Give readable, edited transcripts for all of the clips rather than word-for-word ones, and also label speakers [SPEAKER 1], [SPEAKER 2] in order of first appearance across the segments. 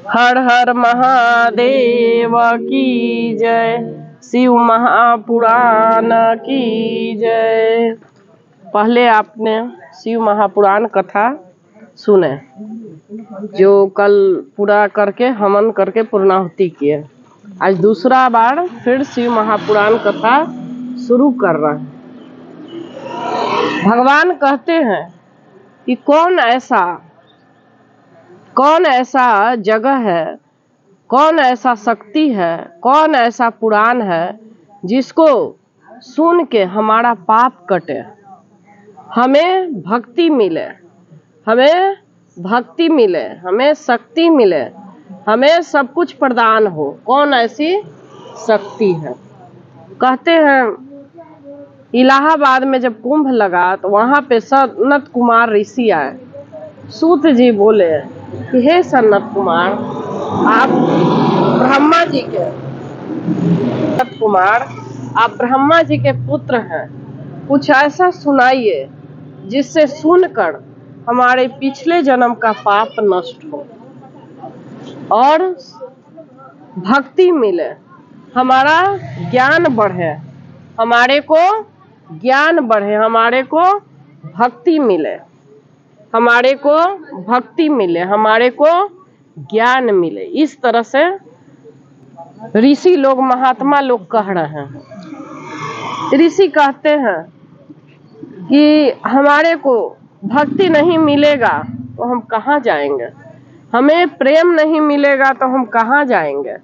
[SPEAKER 1] हर हर महादेव की जय। शिव महापुराण की जय। पहले आपने शिव महापुराण कथा सुने, जो कल पूरा करके हवन करके पूर्णाहुति किए। आज दूसरा बार फिर शिव महापुराण कथा शुरू कर रहे हैं। भगवान कहते हैं कि कौन ऐसा जगह है, कौन ऐसा शक्ति है, कौन ऐसा पुराण है जिसको सुन के हमारा पाप कटे, हमें भक्ति मिले, हमें शक्ति मिले, हमें सब कुछ प्रदान हो। कौन ऐसी शक्ति है? कहते हैं इलाहाबाद में जब कुंभ लगा तो वहां पे सनत कुमार ऋषि आए। सूत जी बोले कि हे सनत कुमार, आप ब्रह्मा जी के पुत्र हैं, कुछ ऐसा सुनाइए जिससे सुनकर हमारे पिछले जन्म का पाप नष्ट हो और भक्ति मिले, हमारा ज्ञान बढ़े, हमारे को भक्ति मिले, हमारे को ज्ञान मिले। इस तरह से ऋषि लोग, महात्मा लोग कह रहे हैं। ऋषि कहते हैं कि हमारे को भक्ति नहीं मिलेगा तो हम कहाँ जाएंगे, हमें प्रेम नहीं मिलेगा तो हम कहाँ जाएंगे,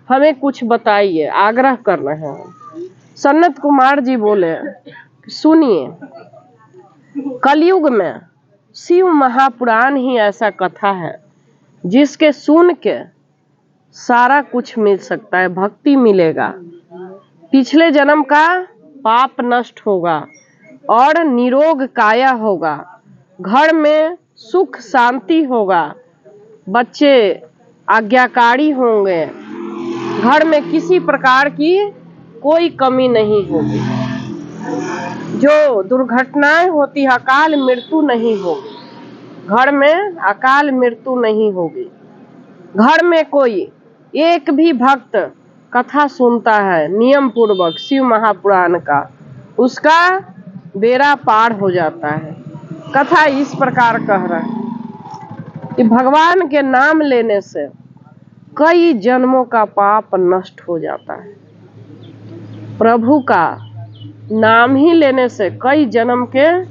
[SPEAKER 1] हमें कुछ बताइए, आग्रह कर रहे हैं। सनत कुमार जी बोले, सुनिए, कलयुग में शिव महापुराण ही ऐसा कथा है जिसके सुन के सारा कुछ मिल सकता है, भक्ति मिलेगा, पिछले जन्म का पाप नष्ट होगा और निरोग काया होगा, घर में सुख शांति होगा, बच्चे आज्ञाकारी होंगे, घर में किसी प्रकार की कोई कमी नहीं होगी, जो दुर्घटनाएं होती, अकाल मृत्यु नहीं होगी, घर में अकाल मृत्यु नहीं होगी। घर में कोई एक भी भक्त कथा सुनता है नियम पूर्वक शिव महापुराण का, उसका बेड़ा पार हो जाता है। कथा इस प्रकार कह रहा है कि भगवान के नाम लेने से कई जन्मों का पाप नष्ट हो जाता है। प्रभु का नाम ही लेने से कई जन्म के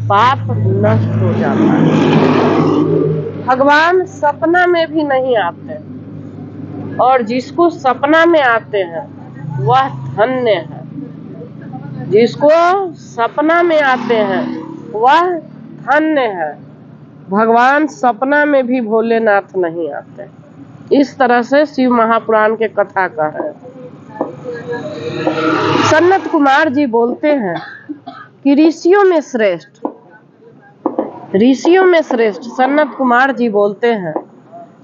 [SPEAKER 1] पाप नष्ट हो जाता है। भगवान सपना में भी नहीं आते और जिसको सपना में आते हैं वह धन्य है। जिसको सपना में आते हैं वह धन्य है। भगवान सपना में भी भोलेनाथ नहीं आते। इस तरह से शिव महापुराण के कथा कह रहे हैं। सनत कुमार जी बोलते हैं कि ऋषियों में श्रेष्ठ सनत कुमार जी बोलते हैं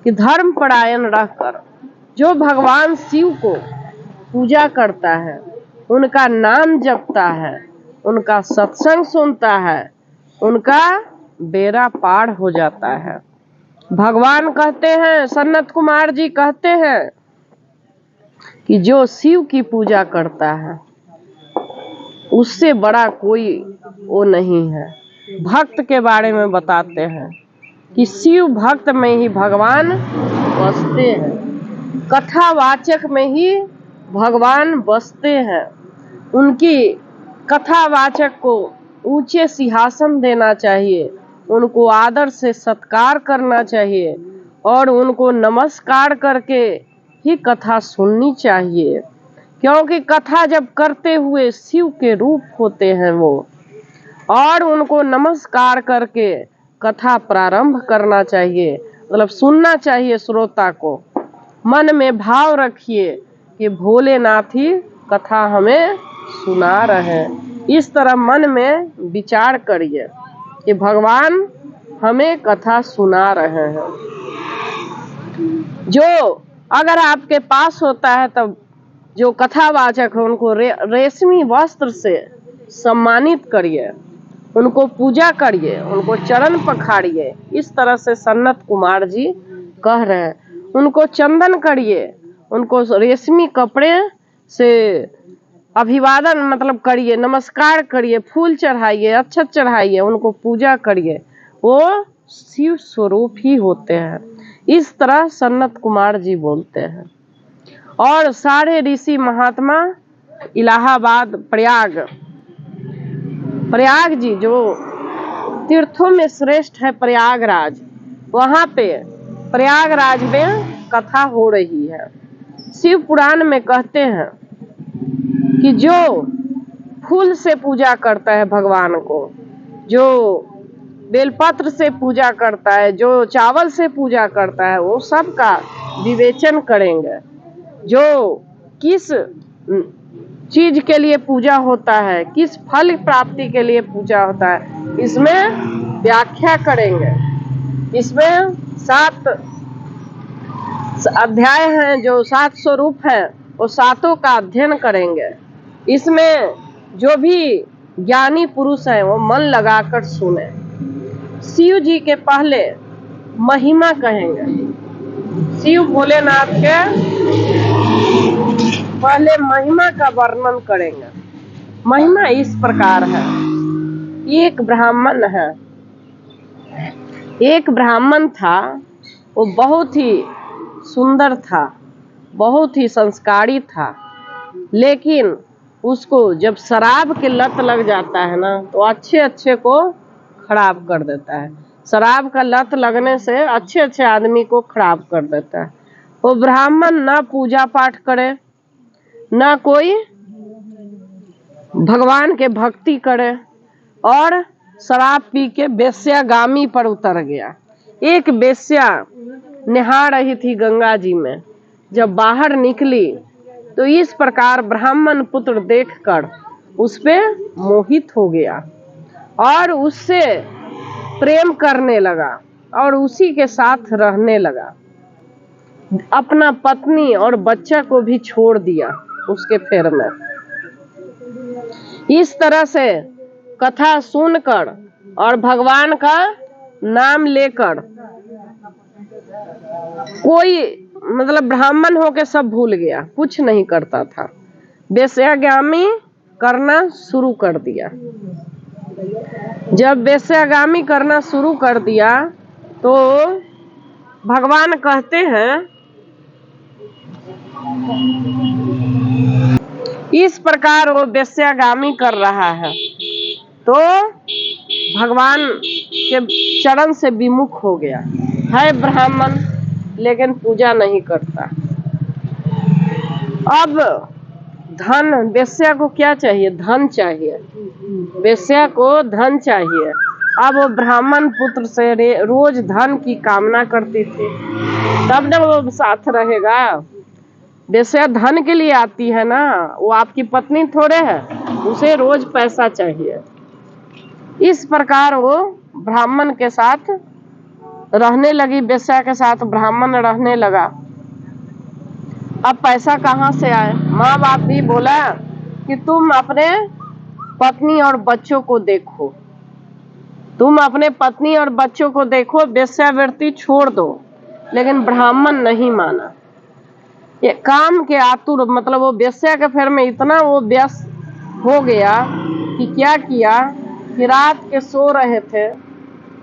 [SPEAKER 1] कि धर्म परायण रहकर जो भगवान शिव को पूजा करता है, उनका नाम जपता है, उनका सत्संग सुनता है, उनका बेड़ा पार हो जाता है। भगवान कहते हैं, सनत कुमार जी कहते हैं कि जो शिव की पूजा करता है उससे बड़ा कोई वो नहीं है। भक्त के बारे में बताते हैं कि शिव भक्त में ही भगवान बसते हैं, कथावाचक में ही भगवान बसते हैं। उनकी कथावाचक को ऊंचे सिंहासन देना चाहिए, उनको आदर से सत्कार करना चाहिए और उनको नमस्कार करके ही कथा सुननी चाहिए, क्योंकि कथा जब करते हुए शिव के रूप होते हैं वो, और उनको नमस्कार करके कथा प्रारंभ करना चाहिए, मतलब सुनना चाहिए। श्रोता को मन में भाव रखिए कि भोलेनाथ ही कथा हमें सुना रहे हैं। इस तरह मन में विचार करिए कि भगवान हमें कथा सुना रहे हैं। जो अगर आपके पास होता है तब जो कथावाचक है उनको रेशमी वस्त्र से सम्मानित करिए, उनको पूजा करिए, उनको चरण पखाड़िए। इस तरह से सनत कुमार जी कह रहे हैं। उनको चंदन करिए, उनको रेशमी कपड़े से अभिवादन मतलब करिए, नमस्कार करिए, फूल चढ़ाइए, अक्षत चढ़ाइए, उनको पूजा करिए, वो शिव स्वरूप ही होते हैं। इस तरह सन्नत कुमार जी बोलते हैं। और सारे ऋषि महात्मा इलाहाबाद प्रयाग जी जो तीर्थों में श्रेष्ठ है प्रयागराज, वहाँ पे प्रयागराज में कथा हो रही है। शिव पुराण में कहते हैं कि जो फूल से पूजा करता है भगवान को, जो बेलपत्र से पूजा करता है, जो चावल से पूजा करता है, वो सब का विवेचन करेंगे। जो किस चीज के लिए पूजा होता है, किस फल प्राप्ति के लिए पूजा होता है, इसमें व्याख्या करेंगे। इसमें 7 अध्याय हैं, जो 7 स्वरूप हैं, वो 7 का अध्ययन करेंगे। इसमें जो भी ज्ञानी पुरुष हैं वो मन लगाकर सुने। शिव जी के पहले महिमा कहेंगे, शिव भोलेनाथ के पहले महिमा का वर्णन करेंगे। महिमा इस प्रकार है। एक ब्राह्मण था, वो बहुत ही सुंदर था, बहुत ही संस्कारी था, लेकिन उसको जब शराब की लत लग जाता है ना, तो अच्छे को खराब कर देता है। शराब का लत लगने से अच्छे आदमी को खराब कर देता है। वो ब्राह्मण ना पूजा पाठ करे, ना कोई भगवान के भक्ति करे, और शराब पी के वेश्यागामी पर उतर गया। एक वेश्या नहा रही थी गंगा जी में, जब बाहर निकली तो इस प्रकार ब्राह्मण पुत्र देखकर उस पे मोहित हो गया और उससे प्रेम करने लगा और उसी के साथ रहने लगा। अपना पत्नी और बच्चा को भी छोड़ दिया उसके फेर में। इस तरह से कथा सुनकर और भगवान का नाम लेकर कोई मतलब ब्राह्मण होके सब भूल गया, कुछ नहीं करता था, वेश्यागामी करना शुरू कर दिया। जब वेश्यागामी करना शुरू कर दिया तो भगवान कहते हैं इस प्रकार वो वेश्यागामी कर रहा है तो भगवान के चरण से विमुख हो गया है। ब्राह्मण लेकिन पूजा नहीं करता। अब धन, वेश्या को क्या चाहिए? धन चाहिए, वेश्या को धन चाहिए। अब वो ब्राह्मण पुत्र से रोज धन की कामना करती थी, तब न वो साथ रहेगा। वेश्या धन के लिए आती है ना, वो आपकी पत्नी थोड़े है, उसे रोज पैसा चाहिए। इस प्रकार वो ब्राह्मण के साथ रहने लगी, वेश्या के साथ ब्राह्मण रहने लगा। अब पैसा कहाँ से आए? माँ बाप भी बोला कि तुम अपने पत्नी और बच्चों को देखो, तुम अपने पत्नी और बच्चों को देखो, वेश्यावृत्ति छोड़ दो। लेकिन ब्राह्मण नहीं माना। ये काम के आतुर, मतलब वो वेश्या के फेर में इतना वो व्यस्त हो गया कि क्या किया कि रात के सो रहे थे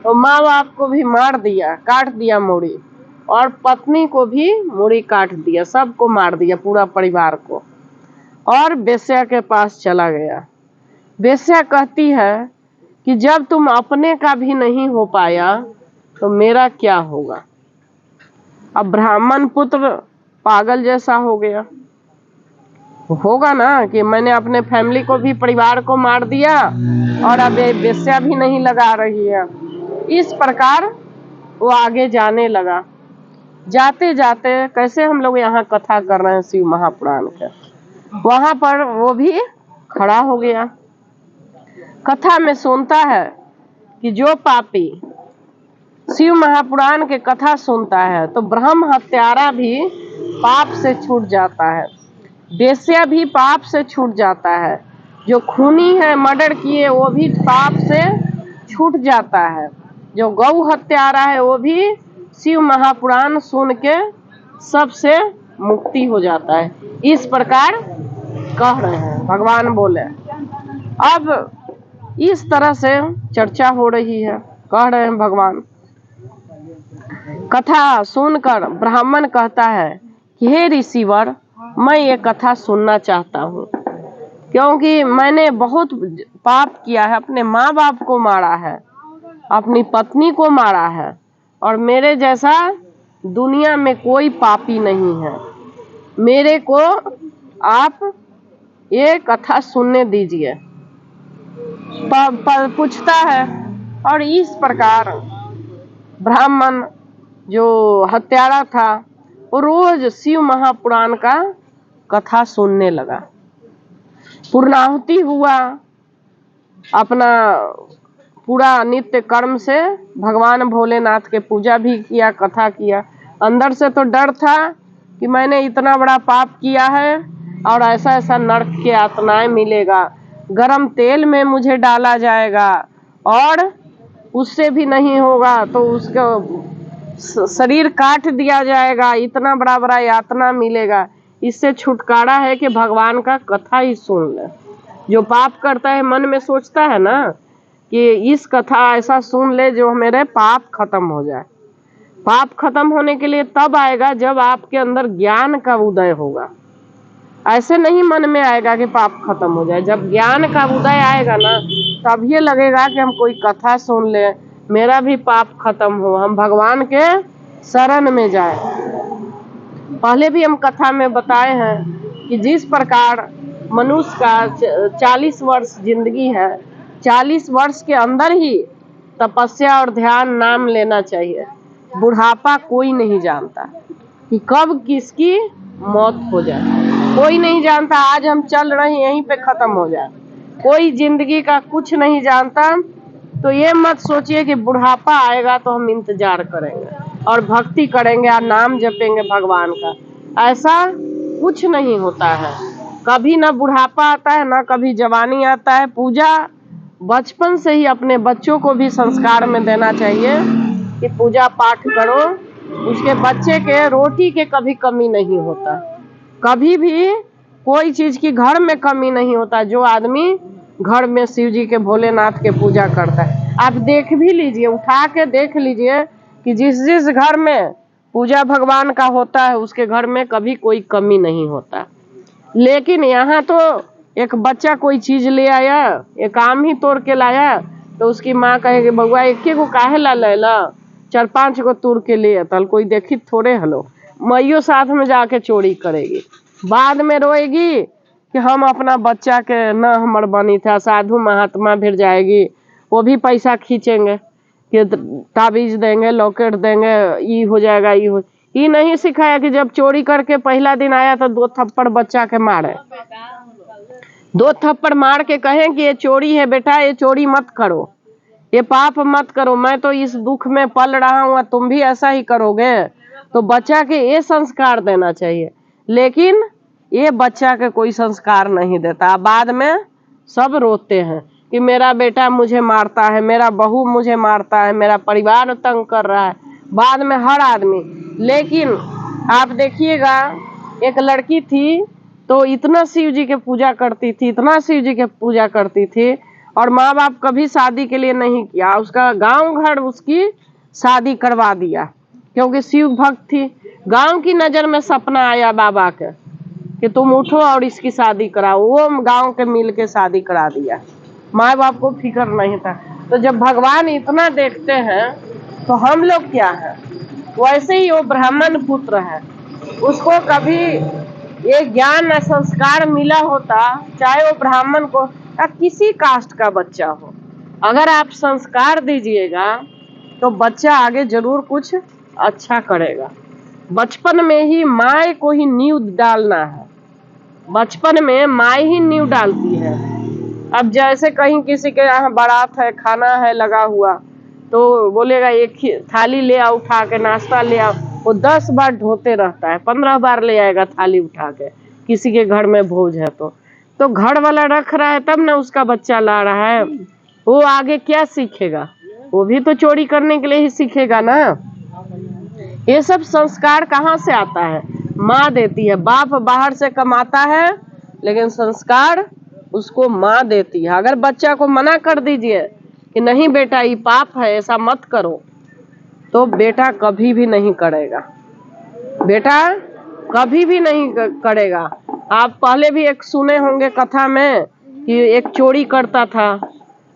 [SPEAKER 1] तो माँ बाप को भी मार दिया, काट दिया मूड़ी, और पत्नी को भी मूड़ी काट दिया, सबको मार दिया, पूरा परिवार को, और वेश्या के पास चला गया। वेश्या कहती है कि जब तुम अपने का भी नहीं हो पाया तो मेरा क्या होगा? अब ब्राह्मण पुत्र पागल जैसा हो गया, होगा ना कि मैंने अपने फैमिली को भी, परिवार को मार दिया और अब वेश्या भी नहीं लगा रही है। इस प्रकार वो आगे जाने लगा। जाते जाते कैसे हम लोग यहाँ कथा कर रहे हैं शिव महापुराण के, वहां पर वो भी खड़ा हो गया। कथा में सुनता है कि जो पापी शिव महापुराण के कथा सुनता है तो ब्रह्म हत्यारा भी पाप से छूट जाता है, वेश्या भी पाप से छूट जाता है, जो खूनी है, मर्डर किए, वो भी पाप से छूट जाता है, जो गौ हत्यारा है वो भी शिव महापुराण सुन के सबसे मुक्ति हो जाता है। इस प्रकार कह रहे हैं, भगवान बोले। अब इस तरह से चर्चा हो रही है, कह रहे हैं भगवान। कथा सुनकर ब्राह्मण कहता है कि हे ऋषिवर, मैं ये कथा सुनना चाहता हूँ, क्योंकि मैंने बहुत पाप किया है, अपने माँ बाप को मारा है, अपनी पत्नी को मारा है, और मेरे जैसा दुनिया में कोई पापी नहीं है। मेरे को आप ये कथा सुनने दीजिए। पूछता है, और इस प्रकार ब्राह्मण जो हत्यारा था वो रोज शिव महापुराण का कथा सुनने लगा। पूर्णाहुति हुआ, अपना पूरा नित्य कर्म से भगवान भोलेनाथ के पूजा भी किया, कथा किया। अंदर से तो डर था कि मैंने इतना बड़ा पाप किया है और ऐसा ऐसा नरक के यातनाएं मिलेगा, गरम तेल में मुझे डाला जाएगा और उससे भी नहीं होगा तो उसका शरीर काट दिया जाएगा, इतना बड़ा बड़ा यातना मिलेगा। इससे छुटकारा है कि भगवान का कथा ही सुन ले। जो पाप करता है मन में सोचता है ना कि इस कथा ऐसा सुन ले जो मेरे पाप खत्म हो जाए। पाप खत्म होने के लिए तब आएगा जब आपके अंदर ज्ञान का उदय होगा। ऐसे नहीं मन में आएगा कि पाप खत्म हो जाए। जब ज्ञान का उदय आएगा ना, तब ये लगेगा कि हम कोई कथा सुन ले, मेरा भी पाप खत्म हो, हम भगवान के शरण में जाए। पहले भी हम कथा में बताए हैं कि जिस प्रकार मनुष्य का 40 वर्ष जिंदगी है, 40 वर्ष के अंदर ही तपस्या और ध्यान नाम लेना चाहिए। बुढ़ापा कोई नहीं जानता कि कब किसकी मौत हो जाए, कोई नहीं जानता। आज हम चल रहे हैं, यहीं पे खत्म हो जाए। कोई जिंदगी का कुछ नहीं जानता। तो ये मत सोचिए कि बुढ़ापा आएगा तो हम इंतजार करेंगे और भक्ति करेंगे और नाम जपेंगे भगवान का। ऐसा कुछ नहीं होता है। कभी ना बुढ़ापा आता है, ना कभी जवानी आता है। पूजा बचपन से ही अपने बच्चों को भी संस्कार में देना चाहिए कि पूजा पाठ करो। उसके बच्चे के रोटी के कभी कमी नहीं होता, कभी भी कोई चीज की घर में कमी नहीं होता। जो आदमी घर में शिव जी के भोलेनाथ के पूजा करता है, आप देख भी लीजिए, उठा के देख लीजिए कि जिस जिस घर में पूजा भगवान का होता है उसके घर में कभी कोई कमी नहीं होता। लेकिन यहाँ तो एक बच्चा कोई चीज ले आया, एक आम ही तोड़ के लाया, तो उसकी माँ कहेगी बउआ एक को काहे ला लेला, 4-5 को तोड़ के ले तल, कोई देखी थोड़े हलो। मैयो साथ में जाके चोरी करेगी, बाद में रोएगी कि हम अपना बच्चा के न हमर बनी था। साधु महात्मा भिड़ जाएगी, वो भी पैसा खींचेंगे कि ताबीज देंगे, लॉकेट देंगे, ये हो जाएगा, ये नहीं सिखाया कि जब चोरी करके पहला दिन आया तो 2 थप्पड़ बच्चा के मारे, 2 थप्पड़ मार के कहें कि ये चोरी है बेटा, ये चोरी मत करो, ये पाप मत करो, मैं तो इस दुख में पल रहा हूँ, तुम भी ऐसा ही करोगे। तो बच्चा के ये संस्कार देना चाहिए। लेकिन ये बच्चा के कोई संस्कार नहीं देता। बाद में सब रोते हैं कि मेरा बेटा मुझे मारता है, मेरा बहू मुझे मारता है, मेरा परिवार तंग कर रहा है, बाद में हर आदमी। लेकिन आप देखिएगा, एक लड़की थी तो इतना शिव जी के पूजा करती थी, इतना शिव जी के पूजा करती थी, और माँ बाप कभी शादी के लिए नहीं किया। उसका गांव घर उसकी शादी करवा दिया क्योंकि शिव भक्त थी। गांव की नजर में सपना आया बाबा के कि तुम उठो और इसकी शादी कराओ। वो गांव के मिल के शादी करा दिया, माँ बाप को फिक्र नहीं था। तो जब भगवान इतना देखते हैं तो हम लोग क्या है? वैसे ही वो ब्राह्मण पुत्र है, उसको कभी ये ज्ञान संस्कार मिला होता, चाहे वो ब्राह्मण को या किसी कास्ट का बच्चा हो, अगर आप संस्कार दीजिएगा तो बच्चा आगे जरूर कुछ अच्छा करेगा। बचपन में ही माँ को ही नींव डालना है, बचपन में माँ ही नींव डालती है। अब जैसे कहीं किसी के यहाँ बारात है, खाना है लगा हुआ, तो बोलेगा एक थाली ले आओ, उठा के नाश्ता ले आओ, वो 10 बार ढोते रहता है, 15 बार ले आएगा थाली उठा के। किसी के घर में भोज है तो घर वाला रख रहा है तब ना उसका बच्चा ला रहा है। वो आगे क्या सीखेगा? वो भी तो चोरी करने के लिए ही सीखेगा ना। ये सब संस्कार कहाँ से आता है? माँ देती है। बाप बाहर से कमाता है, लेकिन संस्कार उसको माँ देती है। अगर बच्चा को मना कर दीजिए कि नहीं बेटा ये पाप है, ऐसा मत करो, तो बेटा कभी भी नहीं करेगा। बेटा कभी भी नहीं करेगा। आप पहले भी एक सुने होंगे कथा में कि एक चोरी करता था,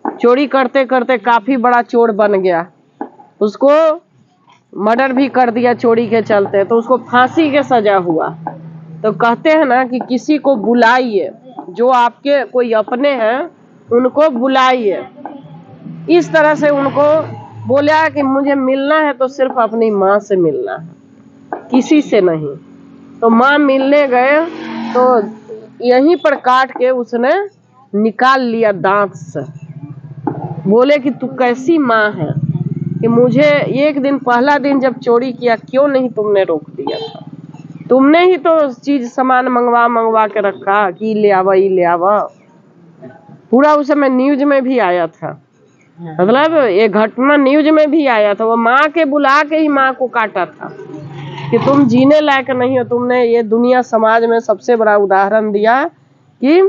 [SPEAKER 1] चोरी करते करते काफी बड़ा चोर बन गया, उसको मर्डर भी कर दिया चोरी के चलते, तो उसको फांसी के सजा हुआ। तो कहते हैं ना कि किसी को बुलाइए, जो आपके कोई अपने हैं उनको बुलाइए। इस तरह से उनको बोला कि मुझे मिलना है तो सिर्फ अपनी माँ से मिलना है, किसी से नहीं। तो माँ मिलने गए तो यहीं पर काट के उसने निकाल लिया दांत से। बोले कि तू कैसी माँ है कि मुझे एक दिन, पहला दिन जब चोरी किया, क्यों नहीं तुमने रोक दिया था? तुमने ही तो चीज सामान मंगवा के रखा कि ले आवा ये ले आवा। पूरा उस समय न्यूज में भी आया था, मतलब ये घटना न्यूज में भी आया था। वो माँ के बुला के ही माँ को काटा था कि तुम जीने लायक नहीं हो। तुमने ये दुनिया समाज में सबसे बड़ा उदाहरण दिया कि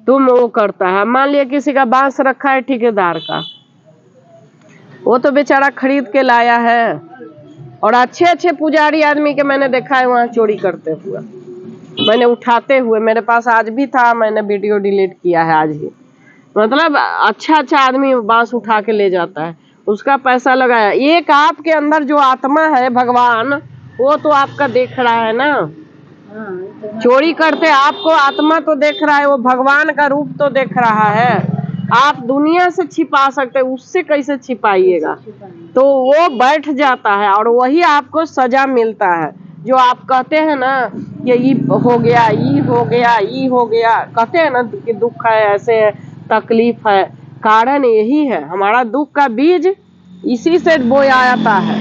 [SPEAKER 1] तुम वो करता है। मान लिया किसी का बांस रखा है ठेकेदार का, वो तो बेचारा खरीद के लाया है, और अच्छे अच्छे पुजारी आदमी के मैंने देखा है वहाँ चोरी करते हुए, मैंने उठाते हुए, मेरे पास आज भी था, मैंने वीडियो डिलीट किया है आज ही। मतलब अच्छा अच्छा आदमी बांस उठा के ले जाता है, उसका पैसा लगाया। एक आपके अंदर जो आत्मा है भगवान, वो तो आपका देख रहा है ना। चोरी करते आपको आत्मा तो देख रहा है, वो भगवान का रूप तो देख रहा है। आप दुनिया से छिपा सकते, उससे कैसे छिपाइएगा? तो वो बैठ जाता है और वही आपको सजा मिलता है। जो आप कहते हैं ना कि ये हो गया, ये हो गया, ये हो गया, कहते हैं ना कि दुख है, ऐसे है, तकलीफ है, कारण यही है। हमारा दुख का बीज इसी से बोया जाता है।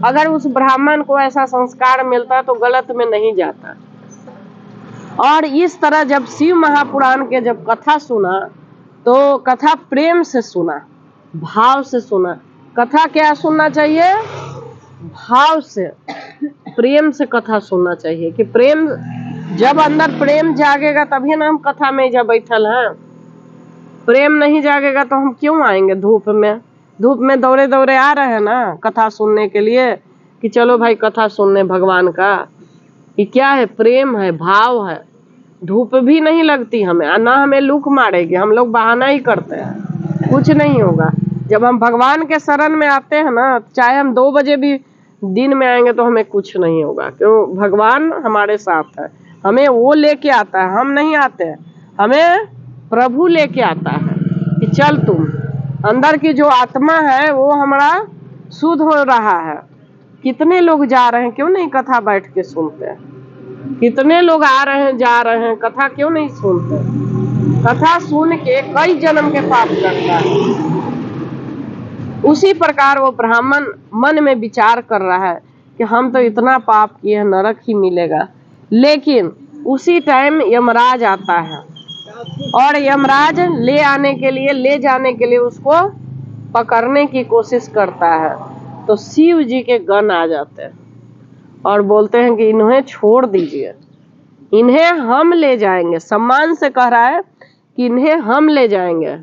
[SPEAKER 1] अगर उस ब्राह्मण को ऐसा संस्कार मिलता तो गलत में नहीं जाता। और इस तरह जब शिव महापुराण के जब कथा सुना, तो कथा प्रेम से सुना, भाव से सुना। कथा क्या सुनना चाहिए? भाव से, प्रेम से कथा सुनना चाहिए। कि प्रेम, जब अंदर प्रेम जागेगा तभी ना हम कथा में जब बैठल हैं। प्रेम नहीं जागेगा तो हम क्यों आएंगे धूप में? धूप में दौड़े दौड़े आ रहे हैं ना कथा सुनने के लिए कि चलो भाई कथा सुनने भगवान का। ये क्या है? प्रेम है, भाव है। धूप भी नहीं लगती हमें, ना हमें लूक मारेगी, हम लोग बहाना ही करते हैं, कुछ नहीं होगा। जब हम भगवान के शरण में आते हैं ना, चाहे हम 2 बजे भी दिन में आएंगे तो हमें कुछ नहीं होगा, क्यों? भगवान हमारे साथ है। हमें वो लेके आता है, हम नहीं आते हैं। हमें प्रभु लेके आता है कि चल तुम, अंदर की जो आत्मा है वो हमारा शुद्ध हो रहा है। कितने लोग जा रहे हैं, क्यों नहीं कथा बैठ के सुनते हैं? कितने लोग आ रहे हैं, जा रहे हैं, कथा क्यों नहीं सुनते? कथा सुन के कई जन्म के पाप करता है। उसी प्रकार वो ब्राह्मण मन में विचार कर रहा है कि हम तो इतना पाप किए हैं, नरक ही मिलेगा। लेकिन उसी टाइम यमराज आता है और यमराज ले जाने के लिए उसको पकड़ने की कोशिश करता है। तो शिव जी के गण आ जाते हैं और बोलते हैं कि इन्हें छोड़ दीजिए, इन्हें हम ले जाएंगे। सम्मान से कह रहा है कि इन्हें हम ले जाएंगे।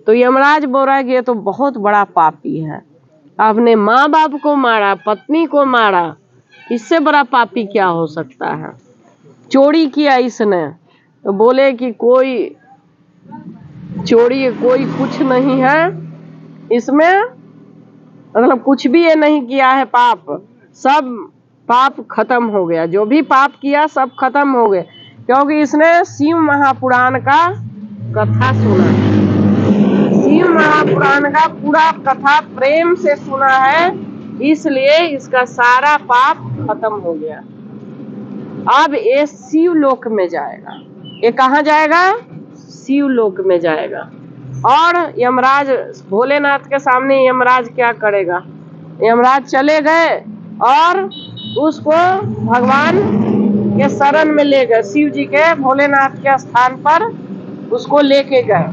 [SPEAKER 1] तो यमराज बोल रहा है कि ये तो बहुत बड़ा पापी है, आपने माँ बाप को मारा, पत्नी को मारा, इससे बड़ा पापी क्या हो सकता है? चोरी किया इसने। तो बोले कि कोई चोरी, कोई कुछ नहीं है इसमें, मतलब कुछ भी ये नहीं किया है पाप, सब पाप खत्म हो गया। जो भी पाप किया सब खत्म हो गए, क्योंकि इसने शिव महापुराण का कथा सुना। शिव महापुराण का पूरा कथा प्रेम से सुना है, इसलिए इसका सारा पाप खत्म हो गया। अब ये शिव लोक में जाएगा। ये कहाँ जाएगा? शिव लोक में जाएगा। और यमराज, भोलेनाथ के सामने यमराज क्या करेगा? यमराज चले गए और उसको भगवान के शरण में ले गए, शिव जी के, भोलेनाथ के स्थान पर उसको लेके गए।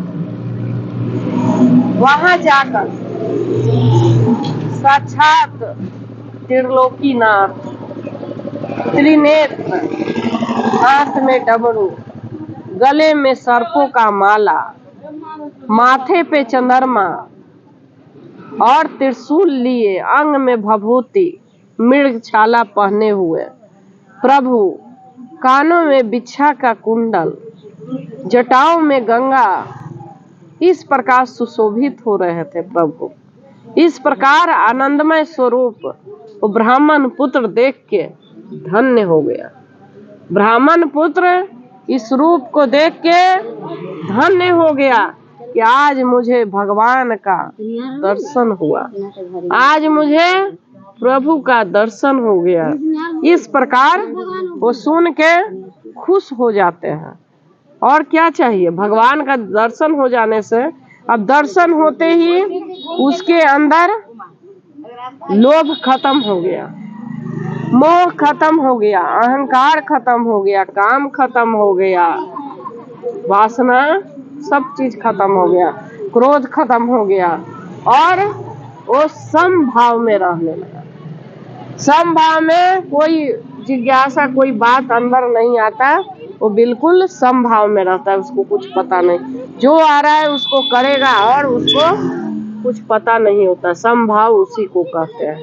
[SPEAKER 1] वहां जाकर साक्षात त्रिलोकीनाथ, त्रिनेत्र, हाथ में डमरू, गले में सर्पों का माला, माथे पे चंद्रमा और त्रिशूल लिए, अंग में भभूति, मृगछाला पहने हुए प्रभु, कानों में बिच्छा का कुंडल, जटाओं में गंगा, इस प्रकार सुशोभित हो रहे थे प्रभु। इस प्रकार आनंदमय स्वरूप वो ब्राह्मण पुत्र देख के धन्य हो गया। ब्राह्मण पुत्र इस रूप को देख के धन्य हो गया कि आज मुझे भगवान का दर्शन हुआ, आज मुझे प्रभु का दर्शन हो गया। इस प्रकार वो सुन के खुश हो जाते हैं। और क्या चाहिए, भगवान का दर्शन हो जाने से, अब दर्शन होते ही उसके अंदर लोभ खत्म हो गया, मोह खत्म हो गया, अहंकार खत्म हो गया, काम खत्म हो गया, वासना सब चीज खत्म हो गया, क्रोध खत्म हो गया और वो समभाव में रहने लगा। समभाव में कोई जिज्ञासा, कोई बात अंदर नहीं आता, वो बिल्कुल समभाव में रहता है, उसको कुछ पता नहीं, जो आ रहा है उसको करेगा और उसको कुछ पता नहीं होता। समभाव उसी को कहते हैं।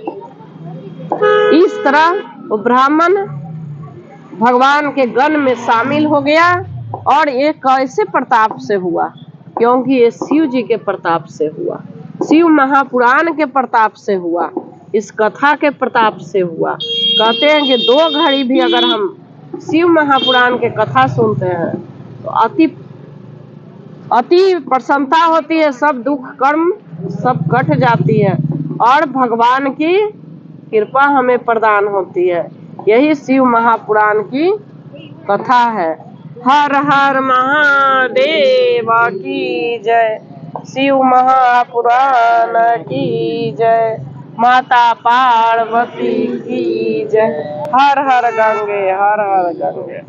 [SPEAKER 1] इस तरह वो ब्राह्मण भगवान के गण में शामिल हो गया और ये कैसे प्रताप से हुआ, क्योंकि ये शिव जी के प्रताप से हुआ, शिव महापुराण के प्रताप से हुआ, इस कथा के प्रताप से हुआ। कहते हैं कि 2 घड़ी भी अगर हम शिव महापुराण के कथा सुनते हैं तो अति प्रसन्नता होती है, सब दुख कर्म सब कट जाती है और भगवान की कृपा हमें प्रदान होती है। यही शिव महापुराण की कथा है। हर हर महादेव की जय, शिव महापुराण की जय, माता पार्वती की जय। हर हर गंगे, हर हर गंगे।